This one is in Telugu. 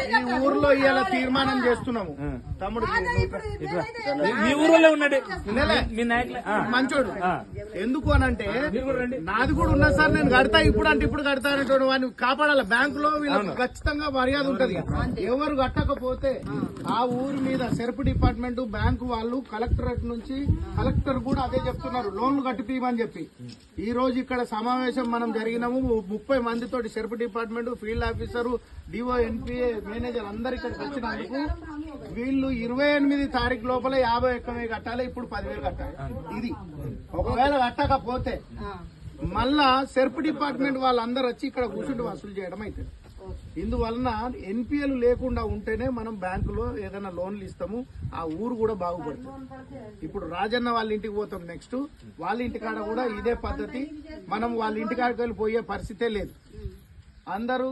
ఈ ఊర్లో ఇవాళ తీర్మానం చేస్తున్నాము తమ్ముడు. మీ ఊర్లో ఉన్నాడు మీ నాయకులు మంచోడు. ఎందుకు అనంటే నాది కూడా ఉన్నా సార్, నేను కడతా ఇప్పుడు అంటే ఇప్పుడు కడతా అనేటువంటి వాడిని కాపాడాలి. బ్యాంకులో వీళ్ళకి ఖచ్చితంగా మర్యాద ఉంటది. ఎవరు కట్టకపోతే ఆ ఊరి మీద సెర్ప్ డిపార్ట్మెంట్, బ్యాంకు వాళ్ళు, కలెక్టరేట్ నుంచి కలెక్టర్ కూడా అదే చెప్తున్నారు, లోన్లు కట్టిపీయమని చెప్పి. ఈ రోజు ఇక్కడ సమావేశం మనం జరిగినాము. 30 మందితోటి SERP department, field officer, DO, NPA, manager అందరు ఇక్కడికి వచ్చినందుకు వీళ్ళు 28 తారీఖు లోపల 51,000 కట్టాలి. ఇప్పుడు 10,000 కట్టాలి. ఇది ఒకవేళ కట్టకపోతే మళ్ళా సెర్ప్ డిపార్ట్మెంట్ వాళ్ళందరూ వచ్చి ఇక్కడ కూర్చుంటూ వసూలు చేయడం అవుతుంది. ఇందువలన ఎన్పిఎలు లేకుండా ఉంటేనే మనం బ్యాంకులో ఏదైనా లోన్లు ఇస్తాము, ఆ ఊరు కూడా బాగుపడుతుంది. ఇప్పుడు రాజన్న వాళ్ళ ఇంటికి పోతాం, నెక్స్ట్ వాళ్ళ ఇంటికాడ కూడా ఇదే పద్ధతి. మనం వాళ్ళ ఇంటికాడికి వెళ్ళి పోయే పరిస్థితే లేదు. అందరూ